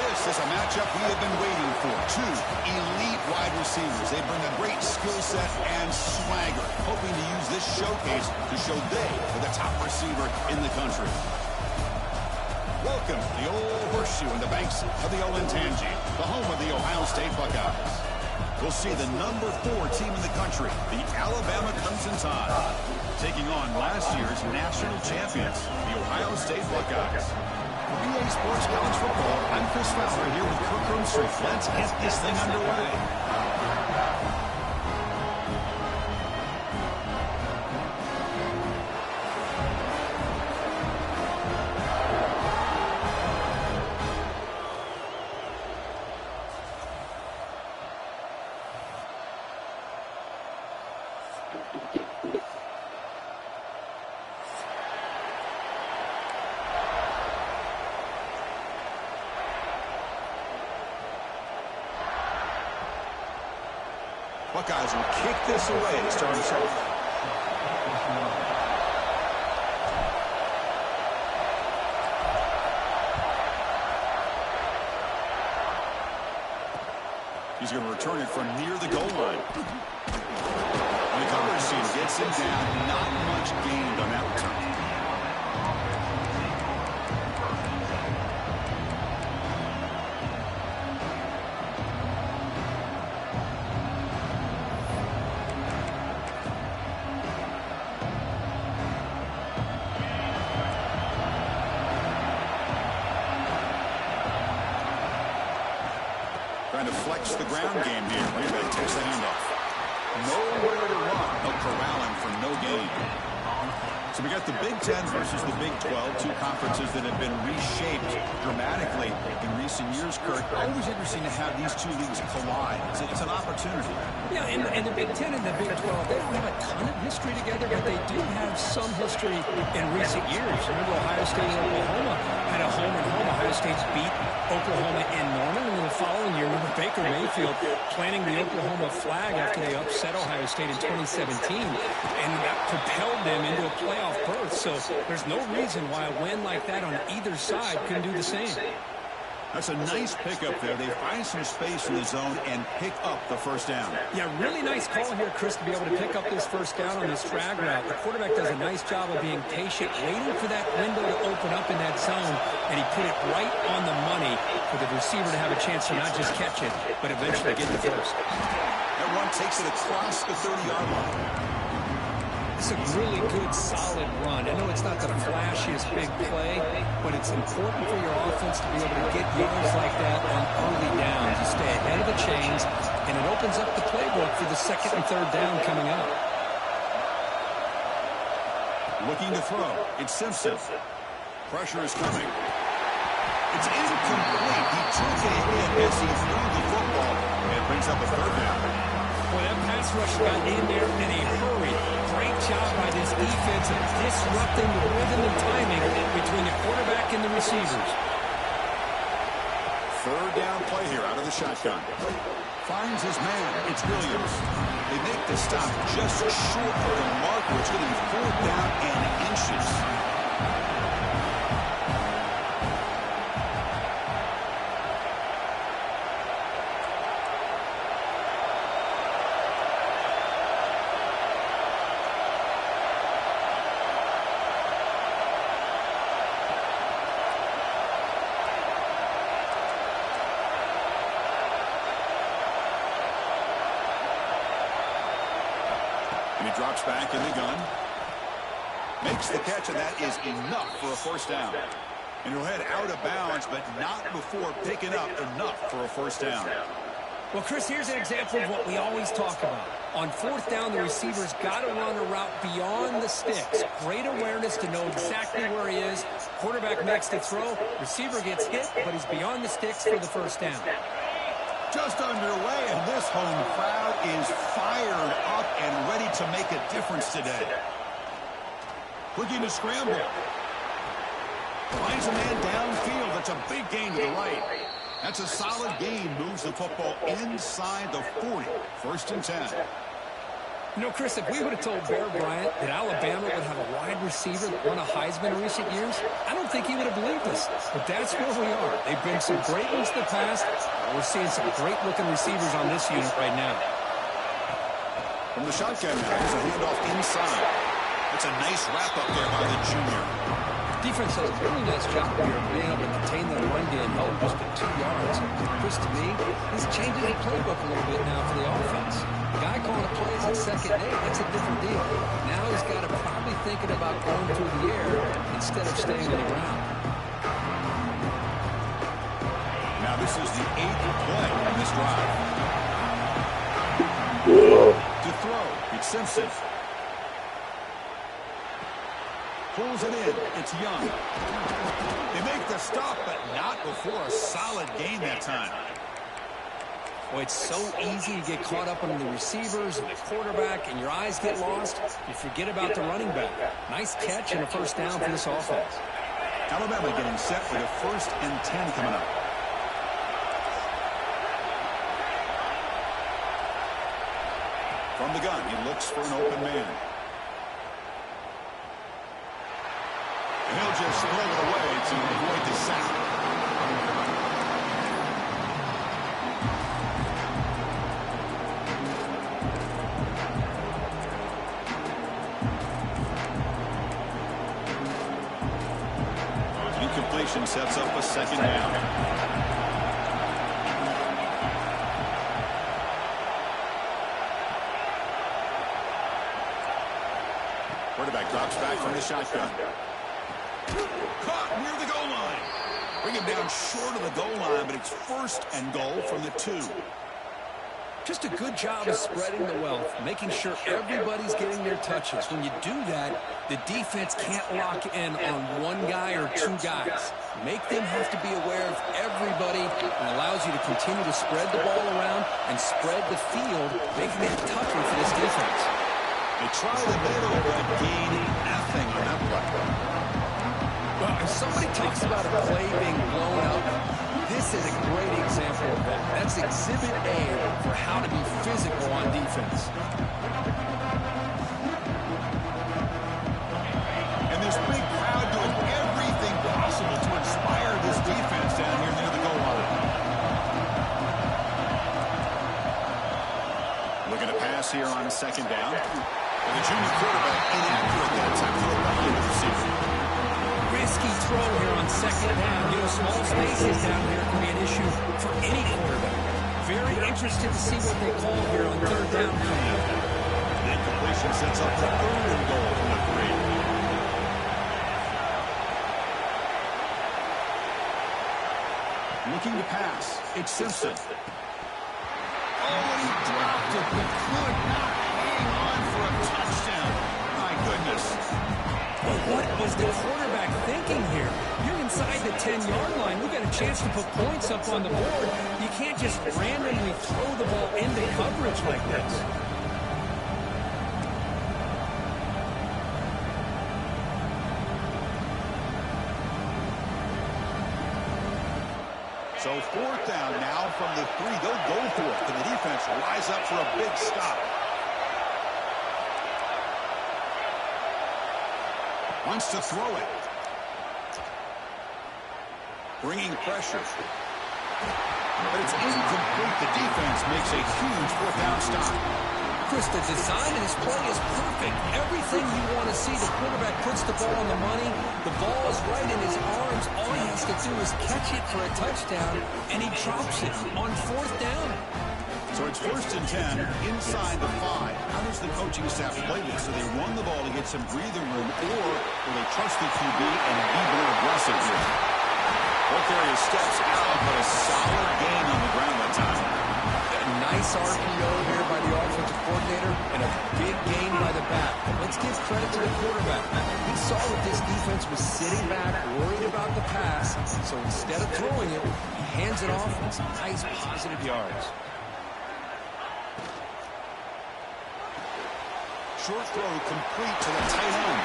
This is a matchup we have been waiting for. Two elite wide receivers. They bring a great skill set and swagger, hoping to use this showcase to show they are the top receiver in the country. Welcome to the old horseshoe in the banks of the Olentangy, the home of the Ohio State Buckeyes. We'll see the number 4 team in the country, the Alabama Crimson Tide, taking on last year's national champions, the Ohio State Buckeyes. For BA Sports College Football, I'm Chris Fowler here with Kirk Roomstreet. Let's get this thing underway. Buckeyes will kick this away to start us off. He's going to return it from near the goal line. And the coverage team gets him down. Not much gained on that return. Trying to flex the ground game here. Green Bay takes the handoff. Nowhere to run, but corralling for no gain. So we got the Big Ten versus the Big 12, two conferences that have been reshaped dramatically in recent years, Kurt. Always interesting to have these two leagues collide. It's an opportunity. Yeah, and the Big Ten and the Big 12, they don't have a ton of history together, but they do have some history in recent years. Remember, Ohio State and Oklahoma had a home-and-home. Ohio State's beat Oklahoma and Norman, and then the following year, remember Baker Mayfield planting the Oklahoma flag after they upset Ohio State in 2017, and that propelled them into a playoff berth. So there's no reason why a win like that on either side couldn't do the same. That's a nice pickup there. They find some space in the zone and pick up the first down. Yeah, really nice call here, Chris, to be able to pick up this first down on this drag route. The quarterback does a nice job of being patient, waiting for that window to open up in that zone, and he put it right on the money for the receiver to have a chance to not just catch it, but eventually get the first. That run takes it across the 30-yard line. It's a really good, solid run. I know it's not the flashiest big play, but it's important for your offense to be able to get yards like that on early downs. You stay ahead of the chains, and it opens up the playbook for the second and third down coming up. Looking to throw. It's Simpson. Pressure is coming. It's incomplete. He took a hit as he threw the football, and it brings up a third down. Well, that pass rush got in there in a hurry. Great job by this defense of disrupting the rhythm and timing between the quarterback and the receivers. Third down play here out of the shotgun. Finds his man. It's Williams. They make the stop just short of the marker. It's going to be 4th down and inches. And he drops back in the gun. Makes the catch, and that is enough for a first down. And he'll head out of bounds, but not before picking up enough for a first down. Well, Chris, here's an example of what we always talk about. On 4th down, the receiver's got to run a route beyond the sticks. Great awareness to know exactly where he is. Quarterback makes the throw. Receiver gets hit, but he's beyond the sticks for the first down. Just underway, and this home crowd is fired up and ready to make a difference today. Looking to scramble. Finds a man downfield. That's a big gain to the right. That's a solid gain. Moves the football inside the 40. 1st and 10. You know, Chris, if we would have told Bear Bryant that Alabama would have a wide receiver that won a Heisman in recent years, I don't think he would have believed us. But that's where we are. They've been some great ones in the past. We're seeing some great-looking receivers on this unit right now. From the shotgun now, there's a handoff inside. That's a nice wrap-up there by the junior. Defense does a really nice job here of being able to contain the run game, held just at 2 yards. Chris, to me, he's changing the playbook a little bit now for the offense. The guy calling the plays at second and 8, that's a different deal. Now he's got to probably thinking about going through the air instead of staying on the ground. Now this is the 8th play in this drive. To throw, it's Simpson. Pulls it in. It's Young. They make the stop, but not before a solid gain that time. Boy, it's so easy to get caught up on the receivers and the quarterback, and your eyes get lost. You forget about the running back. Nice catch and a first down for this offense. Alabama getting set for the 1st and 10 coming up. From the gun, he looks for an open man. And he'll just throw it away to avoid the sack. Incompletion sets up a 2nd down. Quarterback drops back from the shotgun. Caught near the goal line. Bring him down short of the goal line, but it's 1st and goal from the 2. Just a good job of spreading the wealth, making sure everybody's getting their touches. When you do that, the defense can't lock in on one guy or 2 guys. Make them have to be aware of everybody, and allows you to continue to spread the ball around and spread the field, making it tougher for this defense. They try the middle, but gain nothing on that play. Well, if somebody talks about a play being blown up, this is a great example of that. That's Exhibit A for how to be physical on defense. And this big crowd doing everything possible to inspire this defense down here near the goal line. Looking to pass here on 2nd down. And the junior quarterback inaccurate that time to the right end receiver. Risky throw here on 2nd down. You know, small spaces down here can be an issue for any quarterback. Very interested to see what they call here on 3rd down. The incompletion sets up the 3rd and goal from the 3. Looking to pass. It's Simpson. Oh, he dropped it, but could not hang on for a touchdown. My goodness. But what was the quarterback thinking here? You're inside the 10-yard line. We've got a chance to put points up on the board. You can't just randomly throw the ball into coverage like this. So 4th down now from the 3. They'll go for it. Can the defense rise up for a big stop? Wants to throw it. Bringing pressure. But it's incomplete. The defense makes a huge 4th down stop. Chris, the design of this play is perfect. Everything you want to see. The quarterback puts the ball on the money. The ball is right in his arms. All he has to do is catch it for a touchdown, and he drops it on 4th down. So it's 1st and 10 inside the 5. How does the coaching staff play this? Do they run the ball to get some breathing room, or will they trust the QB and be more aggressive here? Both areas steps out, but a solid gain on the ground that time. A nice RPO here by the offensive coordinator, and a big gain by the back. Let's give credit to the quarterback. He saw that this defense was sitting back, worried about the pass, so instead of throwing it, he hands it off with some nice positive yards. short throw complete to the tight end.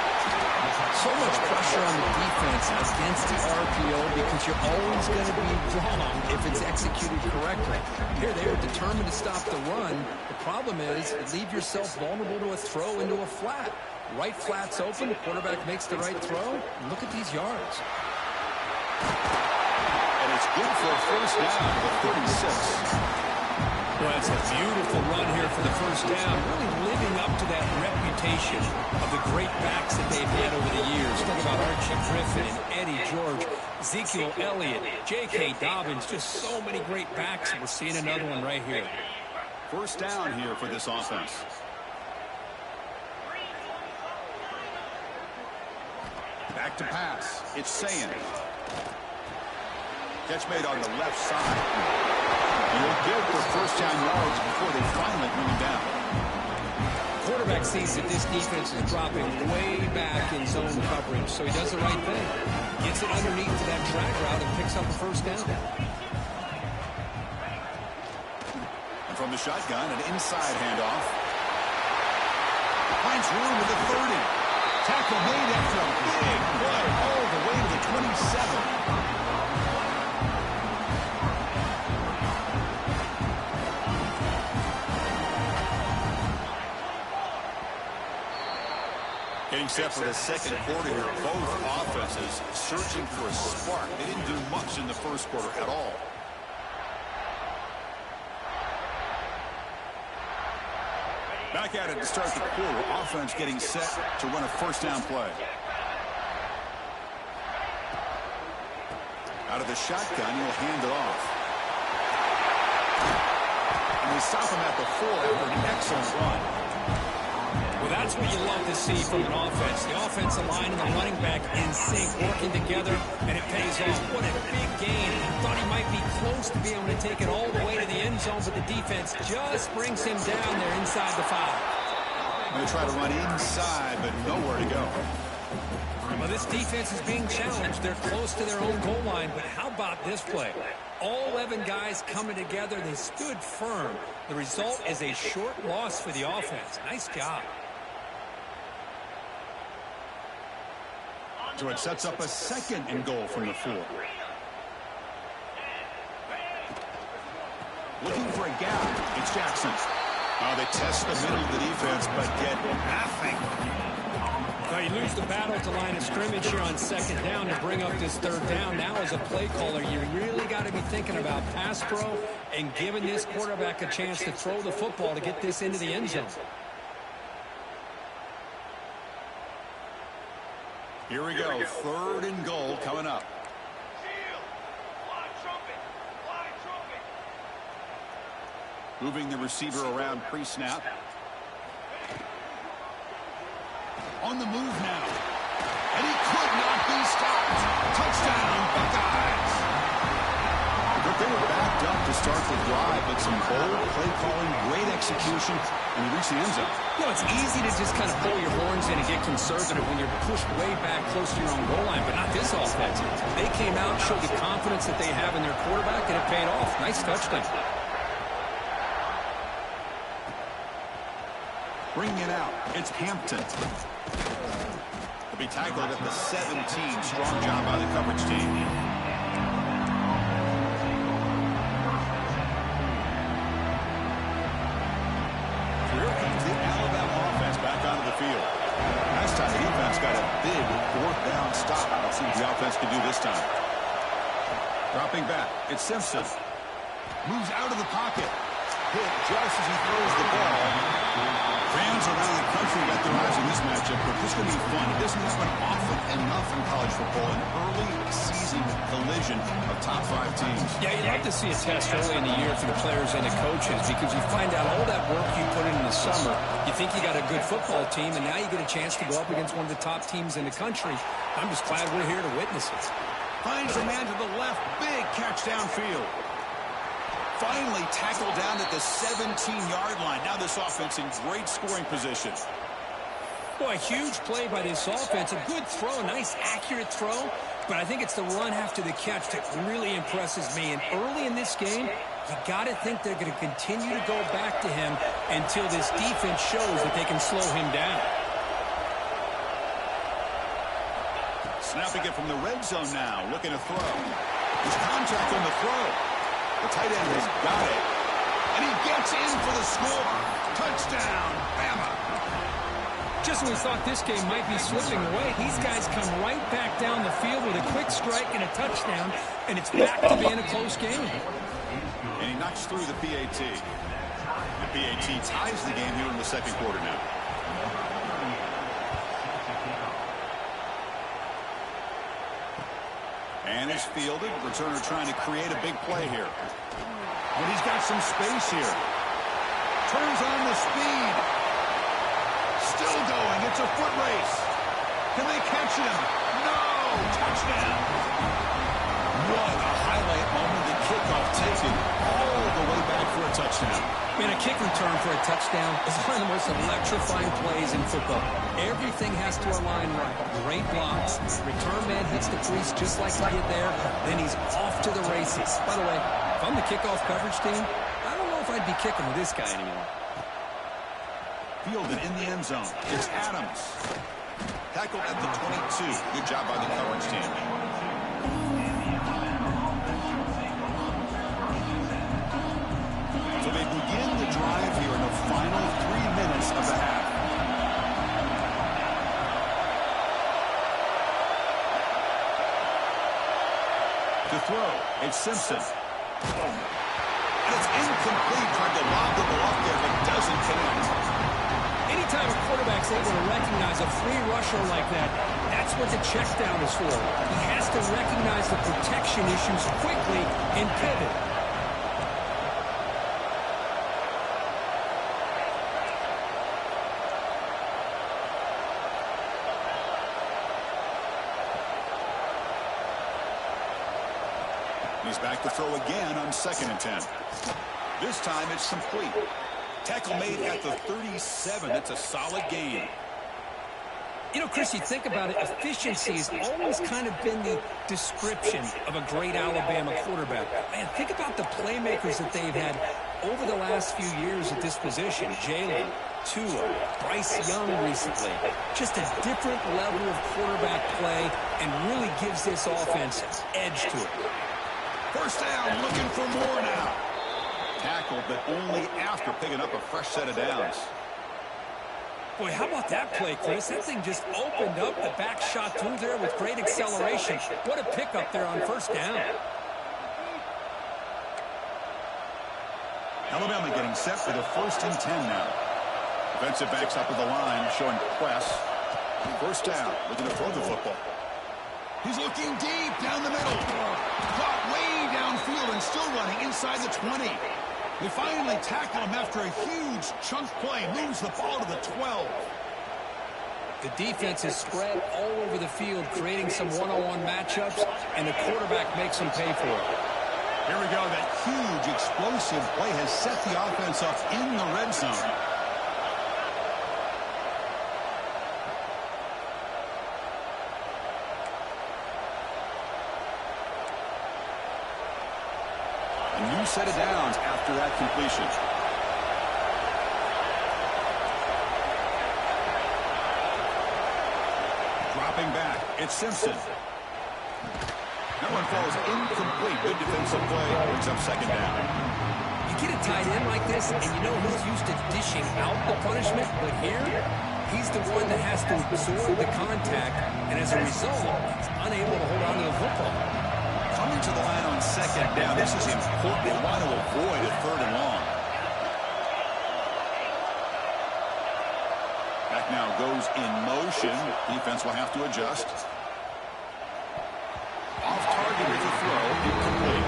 So much pressure on the defense against the RPO because you're always going to be wrong if it's executed correctly. Here they were determined to stop the run. The problem is you leave yourself vulnerable to a throw into a flat. Right flat's open, the quarterback makes the right throw. Look at these yards. And it's good for a first down at the 36. Well, that's a beautiful run here for the first down, really living up to that reputation of the great backs that they've had over the years. Talk about Archie Griffin and Eddie George, Ezekiel Elliott, J.K. Dobbins, just so many great backs, and we're seeing another one right here. First down here for this offense. Back to pass. It's Sayin. Catch made on the left side. You'll give for first down yards before they finally bring him down. Quarterback sees that this defense is dropping way back in zone coverage, so he does the right thing. Gets it underneath to that drag route and picks up a first down. And from the shotgun, an inside handoff. Finds room at the 30. Tackle made after a big play all the way to the 27. Getting set for the second quarter here. Both offenses searching for a spark. They didn't do much in the first quarter at all. Back at it to start the quarter. Offense getting set to run a first down play. Out of the shotgun, he'll hand it off. And they stop him at the 4 after an excellent run. Well, that's what you love to see from an offense. The offensive line and the running back in sync, working together, and it pays off. What a big gain. Thought he might be close to being able to take it all the way to the end zone, but the defense just brings him down there inside the 5. They try to run inside, but nowhere to go. Well, this defense is being challenged. They're close to their own goal line, but how about this play? All 11 guys coming together. They stood firm. The result is a short loss for the offense. Nice job. So it sets up a second and goal from the 4. Looking for a gap. It's Jackson. They test the middle of the defense, but get nothing. Now you lose the battle to line of scrimmage here on second down to bring up this third down. Now as a play caller, you really got to be thinking about pass pro and giving this quarterback a chance to throw the football to get this into the end zone. Here we go. Third and goal coming up. Moving the receiver around pre-snap. On the move now. And he could not be stopped. Touchdown, Buckeyes. But they were backed up to start the drive, but some bold play calling, great execution, and they reached the end zone. You know, it's easy to just kind of pull your horns in and get conservative when you're pushed way back close to your own goal line, but not this offense. They came out, showed the confidence that they have in their quarterback, and it paid off. Nice touchdown. Bringing it out, it's Hampton. He'll be tackled at the 17. Strong job by the coverage team. Here comes the Alabama offense back onto the field. Last time the defense got a big fourth down stop. Let's see what the offense can do this time. Dropping back, it's Simpson. Moves out of the pocket. Hit just as he throws the ball. Fans around the country got their eyes on this matchup, but this is going to be fun. It doesn't happen often enough in college football. An early season collision of top 5 teams. Yeah, you'd like to see a test early in the year for the players and the coaches because you find out all that work you put in the summer. You think you got a good football team, and now you get a chance to go up against one of the top teams in the country. I'm just glad we're here to witness it. Finds a man to the left. Big catch downfield. Finally tackled down at the 17-yard line. Now this offense in great scoring position. Boy, a huge play by this offense. A good throw, a nice accurate throw. But I think it's the run after the catch that really impresses me. And early in this game, You got to think they're going to continue to go back to him until this defense shows that they can slow him down. Snapping it from the red zone now, looking to throw. There's contact on the throw. The tight end has got it. And he gets in for the score. Touchdown, Bama. Just when we thought this game might be slipping away, these guys come right back down the field with a quick strike and a touchdown, and it's back to being a close game. And he knocks through the PAT. The PAT ties the game here in the second quarter now. And is fielded. Returner trying to create a big play here. But he's got some space here. Turns on the speed. Still going. It's a foot race. Can they catch him? No! Touchdown! What a highlight moment. The kickoff takes it all the way back for a touchdown. Man, a kick return for a touchdown is one of the most electrifying plays in football. Everything has to align right. Great blocks. Return man hits the crease just like he did there. Then he's off to the races. By the way, if I'm the kickoff coverage team, I don't know if I'd be kicking with this guy anymore. Fielded in the end zone. It's Adams. Tackled at the 22. Good job by the coverage team. So they begin the drive here in the final 3 minutes of the half. To throw, it's Simpson. And it's incomplete. Tried to lob the ball up there, but doesn't connect. Anytime a quarterback's able to recognize a free rusher like that, that's what the check down is for. He has to recognize the protection issues quickly and pivot. He's back to throw again on 2nd and 10. This time it's complete. Tackle made at the 37. That's a solid gain. You know, Chris, you think about it, efficiency has always kind of been the description of a great Alabama quarterback. Man, think about the playmakers that they've had over the last few years at this position. Jalen, Tua, Bryce Young recently. Just a different level of quarterback play and really gives this offense edge to it. First down, looking for more now. Tackled, but only after picking up a fresh set of downs. Boy, how about that play, Chris? That thing just opened up the back shot through there with great acceleration. What a pickup there on first down. Alabama getting set for the 1st and 10 now. Defensive backs up at the line, showing press. First down, looking to throw the football. He's looking deep down the middle. Caught way downfield and still running inside the 20. They finally tackle him after a huge chunk play. Moves the ball to the 12. The defense is spread all over the field, creating some one-on-one matchups, and the quarterback makes them pay for it. Here we go. That huge explosive play has set the offense up in the red zone. A new set of downs after that completion. Dropping back, it's Simpson. That one falls incomplete. Good defensive play. Brings up 2nd down. You get a tight end like this, and you know he's used to dishing out the punishment, but here, he's the one that has to absorb the contact, and as a result, he's unable to hold on to the football. Coming to the line on 2nd down. This is important. They want to avoid a 3rd and long. Back now goes in motion. Defense will have to adjust. Off target with the throw. Incomplete.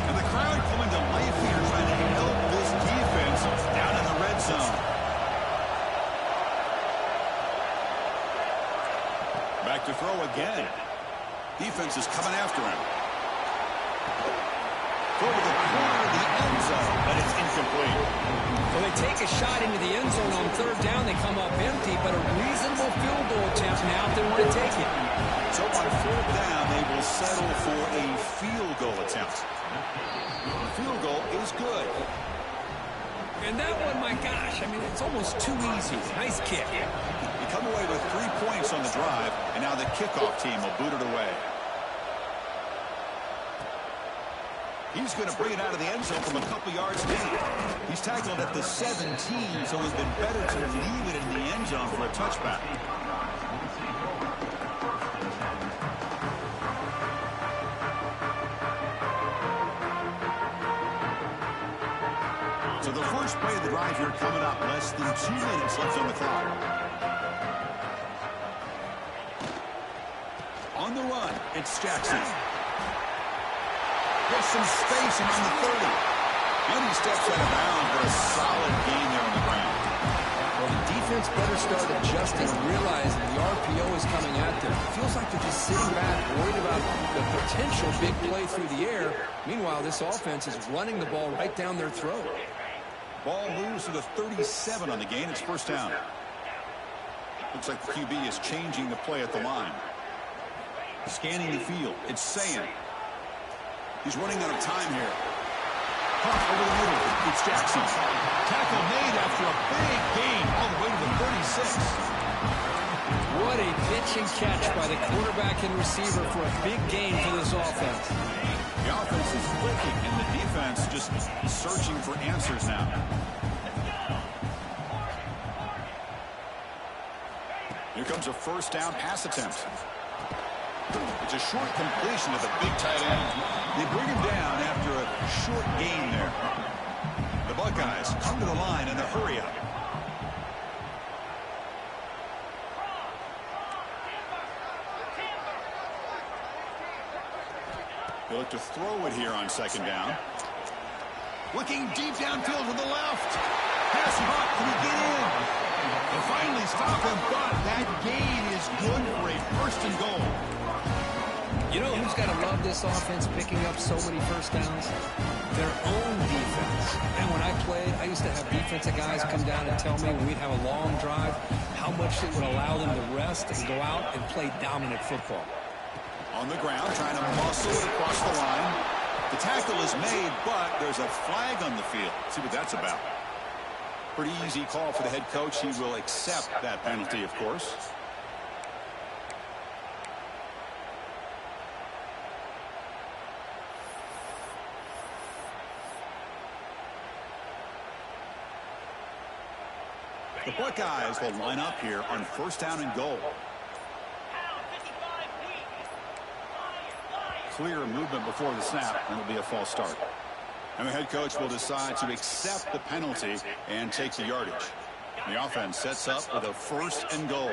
And the crowd coming to life here, trying to help this defense down in the red zone. Back to throw again. Defense is coming after him. Throw to the corner of the end zone, but it's incomplete. Well, they take a shot into the end zone on third down. They come up empty, but a reasonable field goal attempt now if they want to take it. So on fourth down, they will settle for a field goal attempt. The field goal is good. And that one, my gosh, I mean, it's almost too easy. Nice kick. You come away with 3 points on the drive, and now the kickoff team will boot it away. He's going to bring it out of the end zone from a couple yards deep. He's tackled at the 17, so it's been better to leave it in the end zone for a touchback. So the first play of the drive here coming up. Less than 2 minutes left on the clock. On the run, it's Jackson. There's some space around the 30. And he steps out of bounds for a solid gain there on the ground. Well, the defense better start adjusting and realizing the RPO is coming at them. It feels like they're just sitting back, worried about the potential big play through the air. Meanwhile, this offense is running the ball right down their throat. Ball moves to the 37 on the gain. It's first down. Looks like the QB is changing the play at the line. Scanning the field. It's Sayan. He's running out of time here. Puff over the middle. It's Jackson. Tackle made after a big gain all the way to the 36. What a pitch and catch by the quarterback and receiver for a big gain for this offense. The offense is clicking, and the defense just searching for answers now. Here comes a first down pass attempt. It's a short completion of the big tight end. They bring him down after a short gain there. The Buckeyes come to the line in a hurry-up. They look to throw it here on second down. Looking deep downfield to the left. Pass caught. Can he get in? They finally stop him, but that gain is good for a first and goal. You know who's got to love this offense picking up so many first downs? Their own defense. And when I played, I used to have defensive guys come down and tell me when we'd have a long drive how much it would allow them to rest and go out and play dominant football. On the ground, trying to muscle it across the line. The tackle is made, but there's a flag on the field. Let's see what that's about. Pretty easy call for the head coach. He will accept that penalty, of course. The Buckeyes will line up here on first down and goal. Clear movement before the snap, and it'll be a false start. And the head coach will decide to accept the penalty and take the yardage. The offense sets up with a first and goal.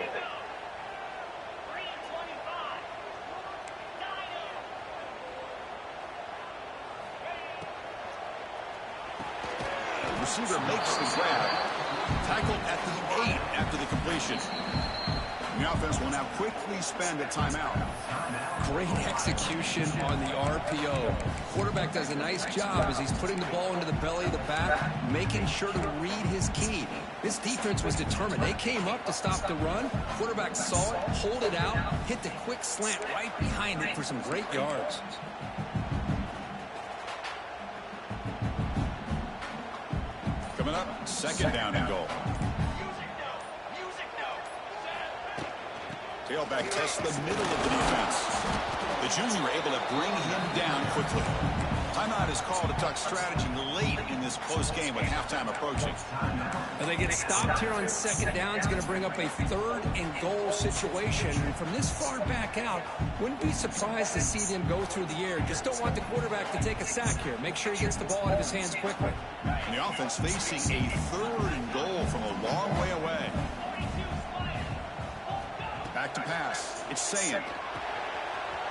The receiver makes the grab. Tackled at the 8 after the completion. And the offense will now quickly spend a timeout. Great execution on the RPO. Quarterback does a nice job as he's putting the ball into the belly of the back, making sure to read his key. This defense was determined. They came up to stop the run. Quarterback saw it, pulled it out, hit the quick slant right behind it for some great yards. Coming up, second down and goal. Tailback tests the middle of the defense. The junior able to bring him down quickly. Timeout is called to talk strategy late in this close game with halftime approaching. And they get stopped here on second down. It's going to bring up a third and goal situation. And from this far back out, wouldn't be surprised to see them go through the air. Just don't want the quarterback to take a sack here. Make sure he gets the ball out of his hands quickly. And the offense facing a third and goal from a long way away. Back to pass. It's Sayan.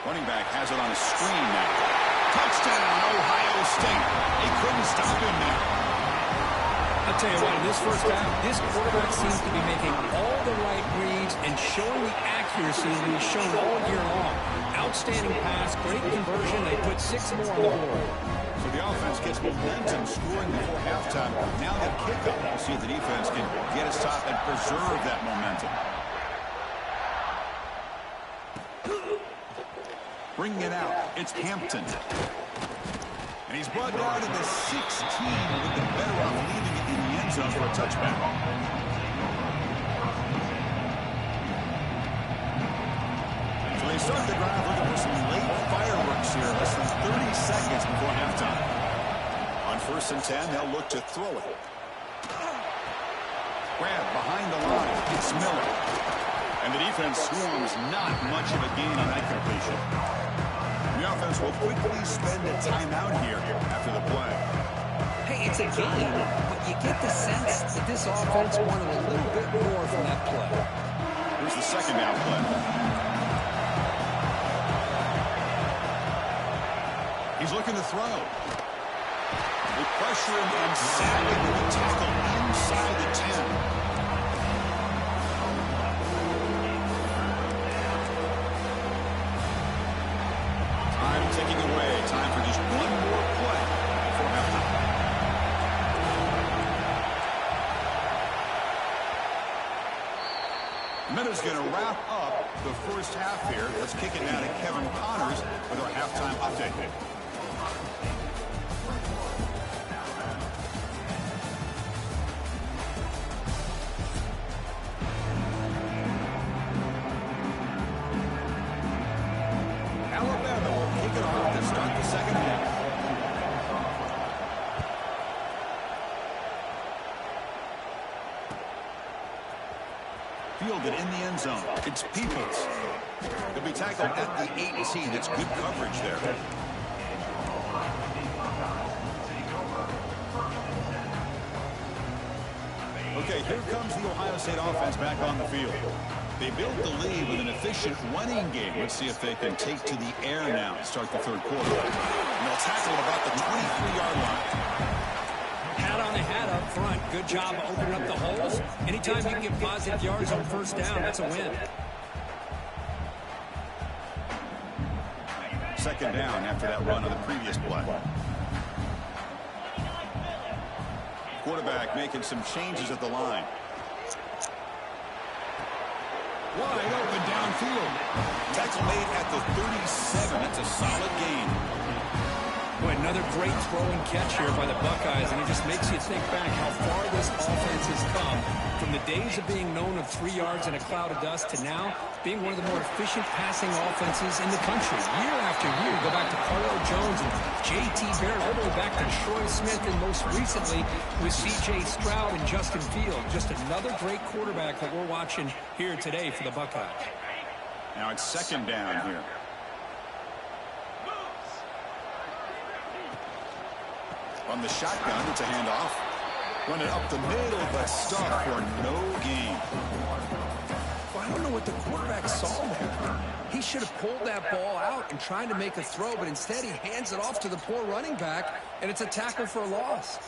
Running back has it on a screen now. Touchdown, Ohio State. They couldn't stop him now. I'll Tell you what, in this first half, this quarterback seems to be making all the right reads and showing the accuracy that he's shown all year long. Outstanding pass, great conversion. They put 6 more on the board. So the offense gets momentum scoring before halftime. Now that kickoff, we'll see if the defense can get a stop and preserve that momentum. Bringing it out, it's Hampton. And he's brought down to the 16. Would have been better off leaving it in the end zone for a touchback. So they start the drive looking for some late fireworks here. Less than 30 seconds before halftime. On 1st and 10, they'll look to throw it. Grab behind the line. It's Miller. And the defense swarms, not much of a gain on that completion. The offense will quickly spend a timeout here after the play. Hey, it's a game, but you get the sense that this offense wanted a little bit more from that play. Here's the second down play. He's looking to throw. They pressure him and sack him with a tackle inside the 10. Taking away. Time for just one more play before halftime. Minutes going to wrap up the first half here. Let's kick it now to Kevin Connors with our halftime update. Fielded in the end zone. It's Peoples. He'll be tackled at the 18. That's good coverage there. Okay, here comes the Ohio State offense back on the field. They built the lead with an efficient running game. Let's see if they can take to the air now and start the third quarter. And they'll tackle at about the 23-yard line. Hat on a hat up front. Good job of opening up the holes. Anytime you can get positive yards on first down, that's a win. Second down after that run on the previous play. Quarterback making some changes at the line. Wide open downfield. Tackle made at the 37. That's a solid gain. Boy, another great throw and catch here by the Buckeyes, and it just makes you think back how far this offense has come from the days of being known of 3 yards and a cloud of dust to now being one of the more efficient passing offenses in the country. Year after year, go back to Carlo Jones and J.T. Barrett, all the way back to Troy Smith, and most recently with C.J. Stroud and Justin Fields. Just another great quarterback that we're watching here today for the Buckeyes. Now it's second down here. On the shotgun, it's a handoff. Run it up the middle, but stuffed for no gain. Well, I don't know what the quarterback saw there. He should have pulled that ball out and tried to make a throw, but instead he hands it off to the poor running back, and it's a tackle for a loss.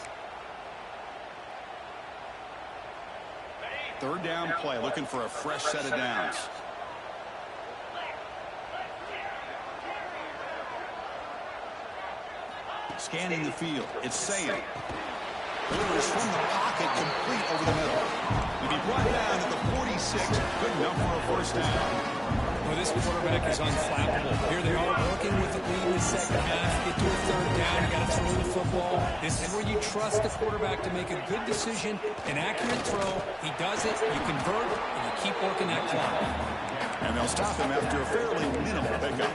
Third down play, looking for a fresh set of downs. Scanning the field, it's Saying. Delivers from the pocket, complete over the middle. He'll be brought down at the 46. Good enough for a first down. Well, this quarterback is unflappable. Here they are working with the lead in the second half. Get to a third down, you got to throw the football. This is where you trust the quarterback to make a good decision, an accurate throw. He does it, you convert, and you keep working that clock. And they'll stop him after a fairly minimal pickup.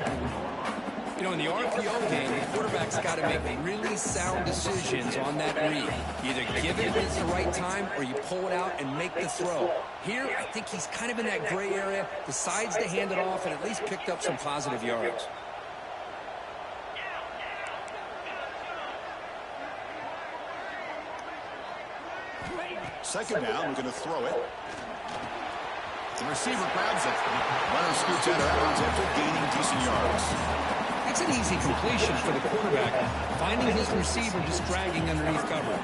You know, in the RPO game, the quarterback's got to make really sound decisions on that read. Either give it at the right time or you pull it out and make the throw. Here, I think he's kind of in that gray area, decides to hand it off and at least picked up some positive yards. Second down, we're going to throw it. The receiver grabs it. Runner scoots out of bounds after gaining decent yards. That's an easy completion for the quarterback, finding his receiver just dragging underneath coverage.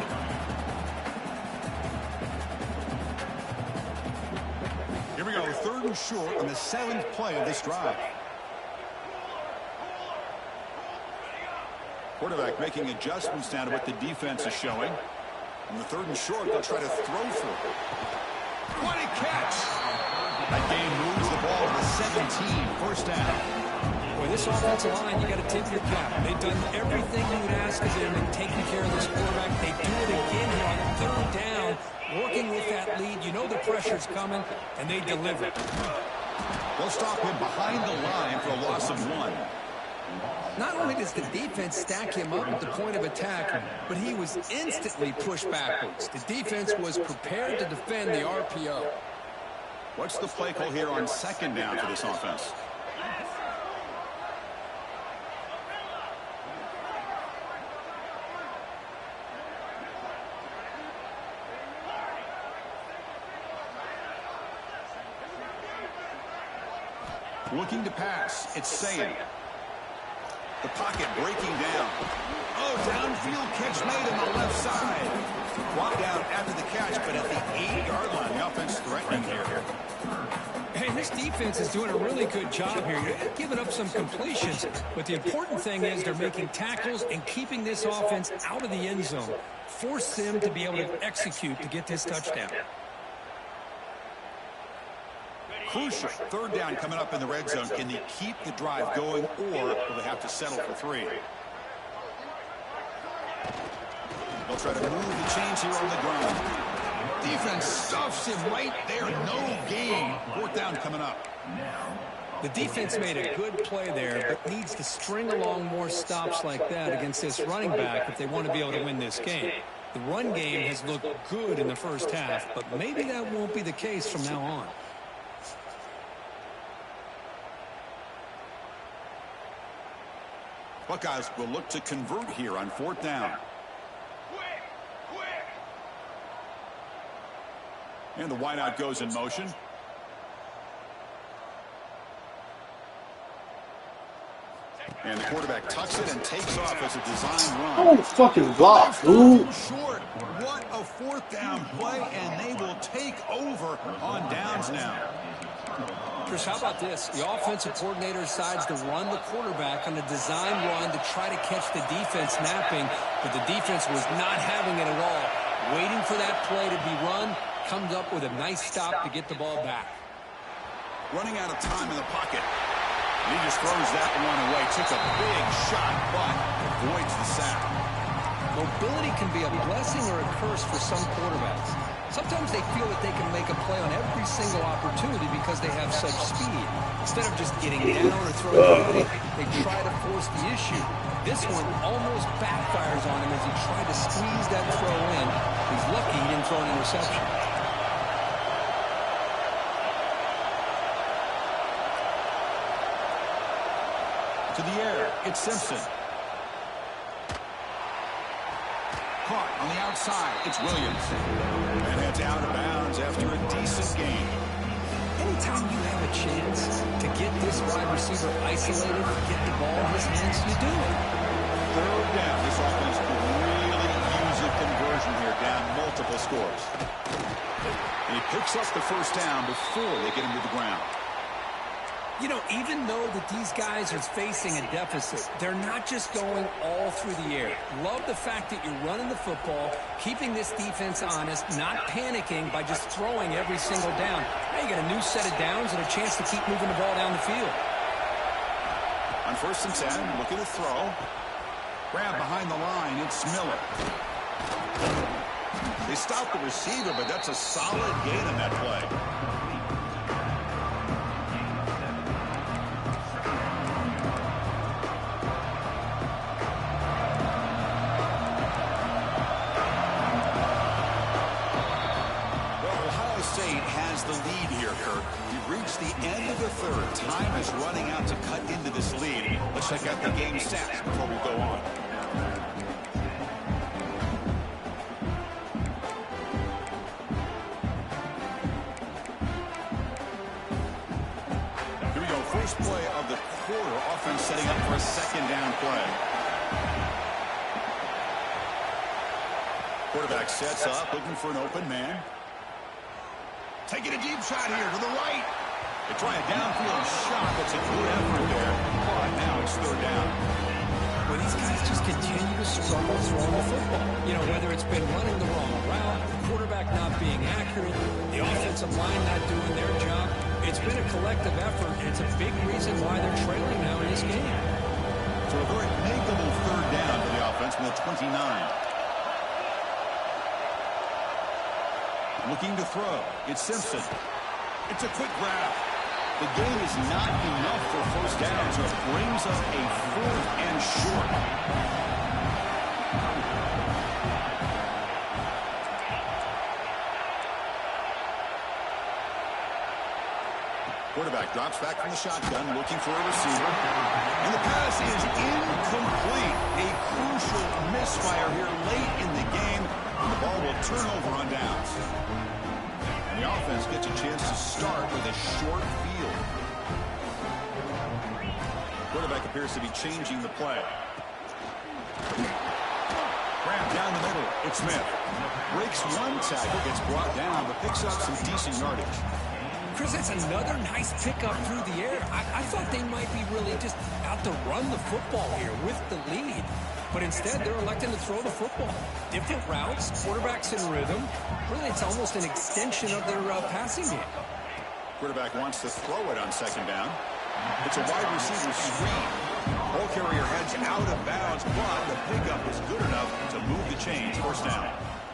falling short on the 7th play of this drive. Quarterback making adjustments now to what the defense is showing. On the 3rd and short, they'll try to throw for it. What a catch! That game moves the ball to the 17, first down. Boy, this offensive line, you got to tip your cap. They've done everything you would ask of them in taking care of this quarterback. They do it again here on 3rd down, working with that lead. You know the pressure's coming, and they deliver. They'll stop him behind the line for a loss of 1. Not only does the defense stack him up at the point of attack, but he was instantly pushed backwards. The defense was prepared to defend the RPO. What's the play call here on 2nd down for this offense? Looking to pass. It's Saying. The pocket breaking down. Oh, downfield catch made on the left side. Brought down after the catch, but at the 8-yard line, the offense threatening here. Hey, this defense is doing a really good job here. You're giving up some completions, but the important thing is they're making tackles and keeping this offense out of the end zone. Force them to be able to execute to get this touchdown. Crucial 3rd down coming up in the red zone. Can they keep the drive going, or will they have to settle for 3? They'll try to move the chains here on the ground. Defense stuffs him right there. No gain. 4th down coming up. The defense made a good play there, but needs to string along more stops like that against this running back if they want to be able to win this game. The run game has looked good in the first half, but maybe that won't be the case from now on. Buckeyes will look to convert here on 4th down. And the wideout goes in motion. And the quarterback tucks it and takes off as a design run. Oh, fucking block, dude. Short. What a 4th down play, and they will take over on downs now. Chris, how about this? The offensive coordinator decides to run the quarterback on a design run to try to catch the defense napping, but the defense was not having it at all. Waiting for that play to be run, comes up with a nice stop to get the ball back. Running out of time in the pocket. And he just throws that one away. Took a big shot, but avoids the sack. Mobility can be a blessing or a curse for some quarterbacks. Sometimes they feel that they can make a play on every single opportunity because they have such speed. Instead of just getting down or throwing away, they try to force the issue. This one almost backfires on him as he tried to squeeze that throw in. He's lucky he didn't throw an interception. To the air, it's Simpson. Caught on the outside, it's Williams. And heads out of bounds after a decent gain. Anytime you have a chance to get this wide receiver isolated, get the ball in his hands, you do it. 3rd down. This offense could really use a conversion here, down multiple scores. And he picks up the 1st down before they get him to the ground. You know, even though that these guys are facing a deficit, they're not just going all through the air. Love the fact that you're running the football, keeping this defense honest, not panicking by just throwing every single down. Now you got a new set of downs and a chance to keep moving the ball down the field. On 1st and 10, looking to throw. Grab behind the line, it's Miller. They stop the receiver, but that's a solid gain on that play. The lead here, Kirk. We've reached the end of the 3rd. Time is running out to cut into this lead. Let's check out the game stats before we go on. Here we go. First play of the quarter. Offense setting up for a 2nd down play. Quarterback sets up, looking for an open man. Taking a deep shot here to the right. They try a downfield shot. That's a good effort there. But now it's third down. Well, these guys just continue to struggle throwing the football. You know, whether it's been running the wrong route, the quarterback not being accurate, the offensive line not doing their job. It's been a collective effort, and it's a big reason why they're trailing now in this game. So a very makeable third down for the offense from the 29. Looking to throw. It's Simpson. It's a quick grab. The game is not enough for first down, so it brings up a 4th and short. Quarterback drops back from the shotgun, looking for a receiver. And the pass is incomplete. A crucial misfire here late in the game. And the ball will turn over on downs. And the offense gets a chance to start with a short field. Quarterback appears to be changing the play. Grab down the middle. It's Smith. Breaks one tackle, gets brought down, but picks up some decent yardage. Chris, that's another nice pickup through the air. I thought they might be really just out to run the football here with the lead. But instead, they're electing to throw the football. Different routes, quarterbacks in rhythm. Really, it's almost an extension of their passing game. Quarterback wants to throw it on second down. It's a wide receiver screen. Ball carrier heads out of bounds, but the pickup is good enough to move the chains. First down.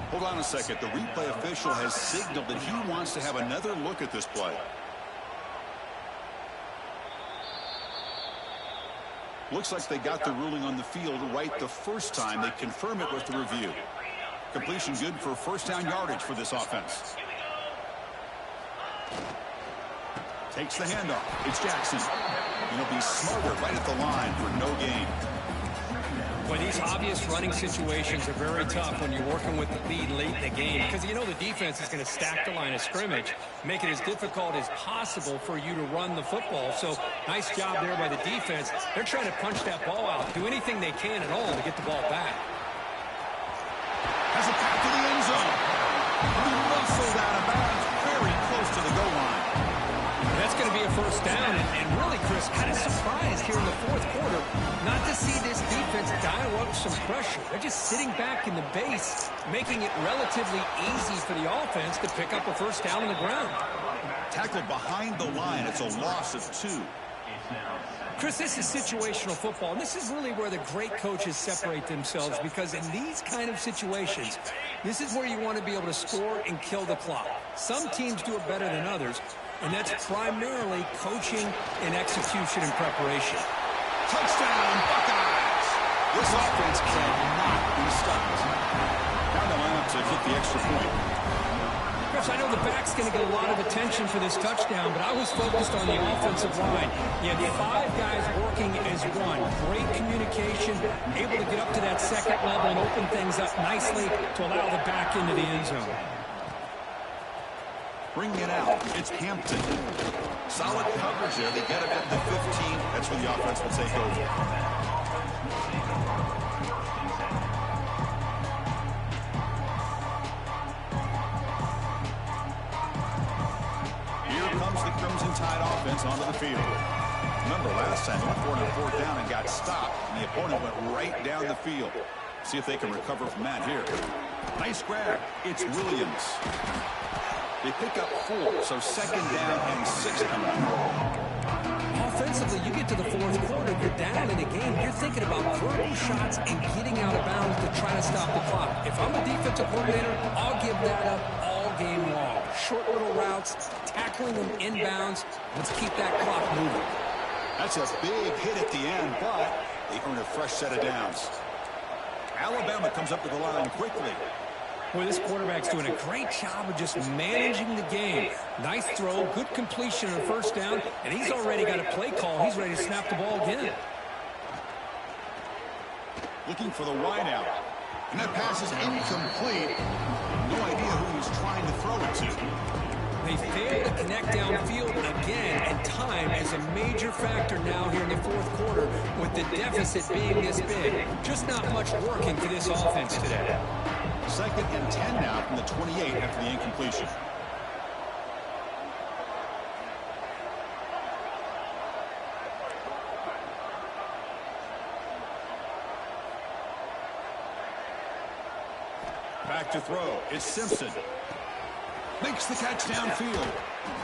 Hold on a second. The replay official has signaled that he wants to have another look at this play. Looks like they got the ruling on the field right the first time. They confirm it with the review. Completion good for first down yardage for this offense. Takes the handoff. It's Jackson. And he'll be smothered right at the line for no gain. Well, these obvious running situations are very tough when you're working with the lead late in the game because you know the defense is going to stack the line of scrimmage, make it as difficult as possible for you to run the football. So nice job there by the defense. They're trying to punch that ball out, do anything they can at all to get the ball back. Has it back to the end zone. He muscled out of bounds very close to the goal line. That's going to be a first down, and really, Chris, kind of surprised here in the fourth quarter not to see this defense dial up some pressure. They're just sitting back in the base, making it relatively easy for the offense to pick up a first down on the ground. Tackled behind the line. It's a loss of 2. Chris, this is situational football, and this is really where the great coaches separate themselves because in these kind of situations, this is where you want to be able to score and kill the clock. Some teams do it better than others, and that's primarily coaching and execution and preparation. Touchdown, Buckeyes! This offense cannot be stopped. Now the lineup to get the extra point. Chris, I know the back's going to get a lot of attention for this touchdown, but I was focused on the offensive line. You had 5 guys working as one. Great communication, able to get up to that second level and open things up nicely to allow the back into the end zone. Bringing it out, it's Hampton. Solid coverage there. They get it at the 15. That's where the offense will take over. Here comes the Crimson Tide offense onto the field. Remember, last time they went for it on fourth down and got stopped, and the opponent went right down the field. See if they can recover from that here. Nice grab. It's Williams. They pick up 4, so second down and 6 coming up. Offensively, you get to the fourth quarter, you're down in a game, you're thinking about verbal shots and getting out of bounds to try to stop the clock. If I'm a defensive coordinator, I'll give that up all game long. Short little routes, tackling them inbounds. Let's keep that clock moving. That's a big hit at the end, but they earn a fresh set of downs. Alabama comes up to the line quickly. Boy, this quarterback's doing a great job of just managing the game. Nice throw, good completion on first down, and he's already got a play call. He's ready to snap the ball again. Looking for the wide out. And that pass is incomplete. No idea who he's trying to throw it to. They failed to connect downfield again, and time is a major factor now here in the fourth quarter with the deficit being this big. Just not much working for this offense today. Second and 10 now from the 28 after the incompletion. Back to throw. It's Simpson. Makes the catch downfield.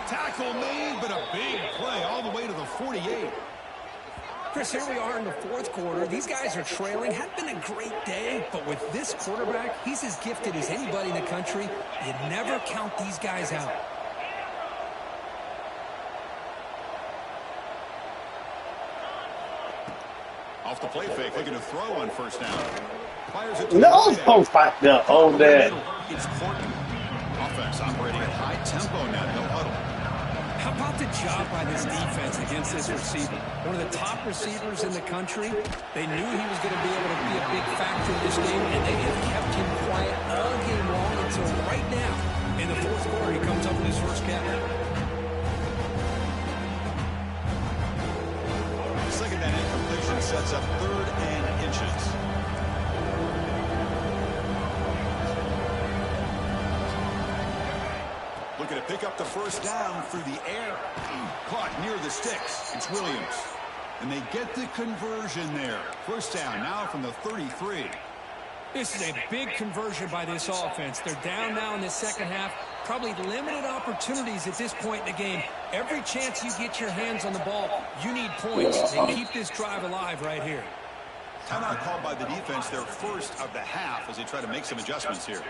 Tackle made, but a big play all the way to the 48. Chris, here we are in the fourth quarter. These guys are trailing. Hadn't been a great day, but with this quarterback, he's as gifted as anybody in the country. You never count these guys out. Off the play fake, looking to throw on first down. Fires it to No, don't fight there on that. It's Horton. Offense operating at high tempo now, no huddle. How about the job by this defense against this receiver? One of the top receivers in the country. They knew he was going to be able to be a big factor in this game, and they have kept him quiet all game long until right now. In the fourth quarter, he comes up with his first catch. Second down incompletion sets up third and inches. Looking to pick up the first down through the air. Caught near the sticks. It's Williams. And they get the conversion there. First down now from the 33. This is a big conversion by this offense. They're down now in the second half. Probably limited opportunities at this point in the game. Every chance you get your hands on the ball, you need points. They keep this drive alive right here. Timeout called by the defense, their first of the half, as they try to make some adjustments here.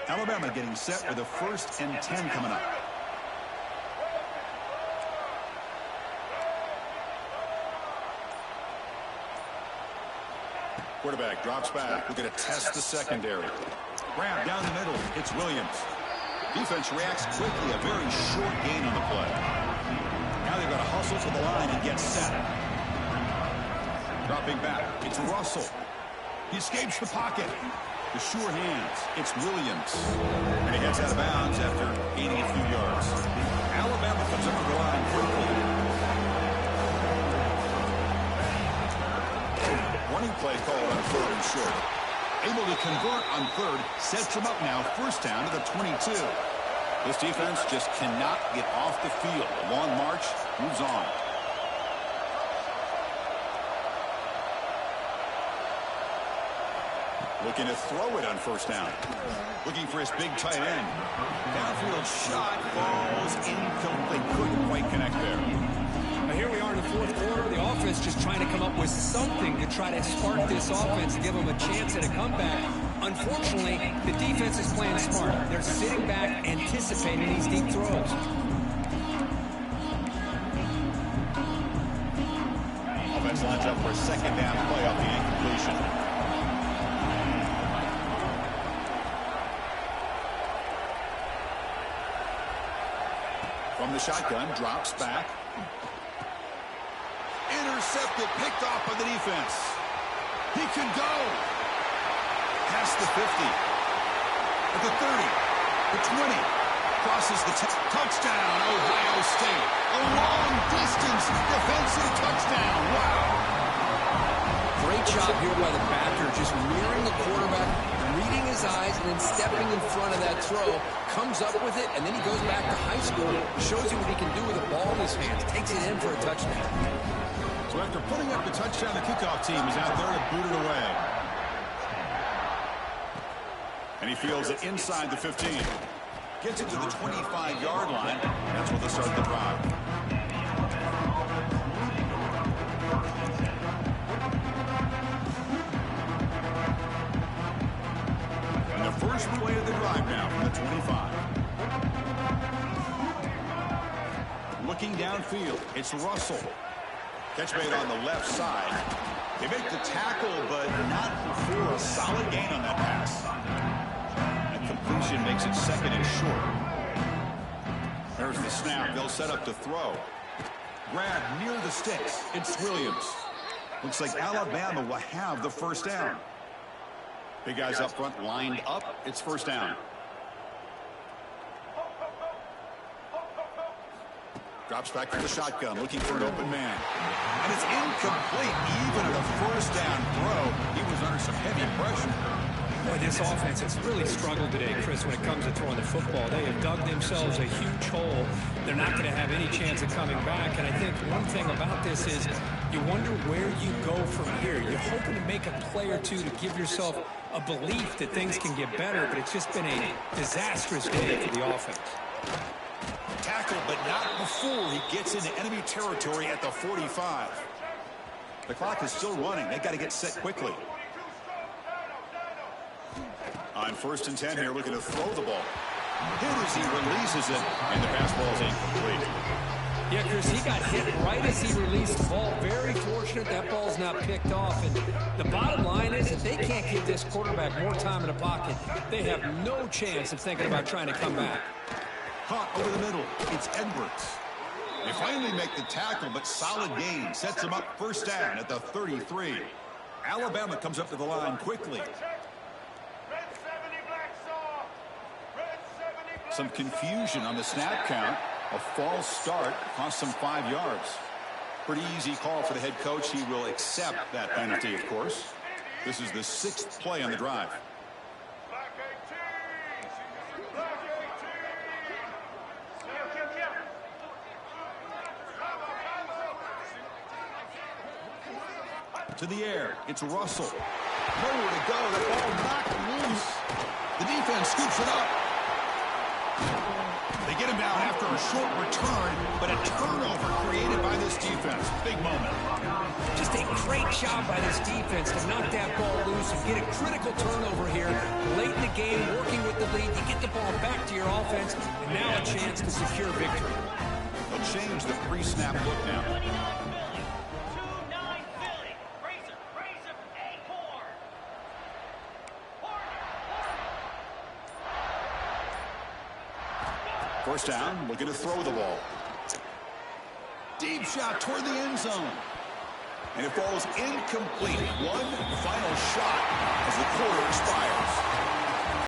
Alabama getting set with a 1st and 10 coming up. Quarterback drops back. We're going to test the secondary. Grab down the middle. It's Williams. Defense reacts quickly. A very short gain on the play. Now they've got to hustle to the line and get set. Dropping back. It's Russell. He escapes the pocket. The sure hands. It's Williams. And he heads out of bounds after gaining a few yards. Alabama comes up with the line quickly. Running play called on 3rd and short. Able to convert on 3rd. Sets him up now. First down to the 22. This defense just cannot get off the field. A long march moves on. Looking to throw it on first down. Looking for his big tight end. Downfield shot falls incomplete. Couldn't quite connect there. Now here we are in the fourth quarter. The offense just trying to come up with something to try to spark this offense and give them a chance at a comeback. Unfortunately, the defense is playing smart. They're sitting back, anticipating these deep throws. Offense lines up for a second down play off the incompletion. From the shotgun, drops back. Intercepted, picked off by the defense. He can go. Past the 50. At the 30. The 20. Crosses the touchdown, Ohio State. A long-distance defensive touchdown. Wow. Great job here by the backer, just mirroring the quarterback, reading his eyes, and then stepping in front of that throw. Comes up with it, and then he goes back to high school. Shows you what he can do with a ball in his hands. Takes it in for a touchdown. So after putting up the touchdown, the kickoff team is out there to boot it away. And he fields it inside the 15. Gets it to the 25-yard line. That's where they start the drive. And the first play of the drive now from the 25. Looking downfield, it's Russell. Catch made on the left side. They make the tackle, but not before a solid gain on that pass. That completion makes it second and short. There's the snap. They'll set up to throw. Grab near the sticks. It's Williams. Looks like Alabama will have the first down. Big guys up front lined up. It's first down. Drops back to the shotgun, looking for an open man. And it's incomplete. Even at a first down throw, he was under some heavy pressure. Boy, this offense has really struggled today, Chris, when it comes to throwing the football. They have dug themselves a huge hole. They're not going to have any chance of coming back. And I think one thing about this is you wonder where you go from here. You're hoping to make a play or two to give yourself a belief that things can get better, but it's just been a disastrous day for the offense. Tackle, but not before he gets into enemy territory at the 45. The clock is still running. They've got to get set quickly. On 1st and 10 here, looking to throw the ball. Hit as he releases it, and the pass ball is incomplete. Yeah, Chris, he got hit right as he released the ball. Very fortunate that ball's not picked off. And the bottom line is that they can't give this quarterback more time in the pocket. They have no chance of thinking about trying to come back. Caught over the middle. It's Edwards. They finally make the tackle, but solid gain. Sets them up 1st down at the 33. Alabama comes up to the line quickly. Some confusion on the snap count. A false start cost them 5 yards. Pretty easy call for the head coach. He will accept that penalty, of course. This is the 6th play on the drive. To the air. It's Russell. Nowhere to go. The ball knocked loose. The defense scoops it up. They get him down after a short return, but a turnover created by this defense. Big moment. Just a great job by this defense to knock that ball loose and get a critical turnover here. Late in the game, working with the lead, you get the ball back to your offense, and now a chance to secure victory. They'll change the pre-snap look now. First down, looking to throw the ball. Deep shot toward the end zone. And it falls incomplete. One final shot as the quarter expires.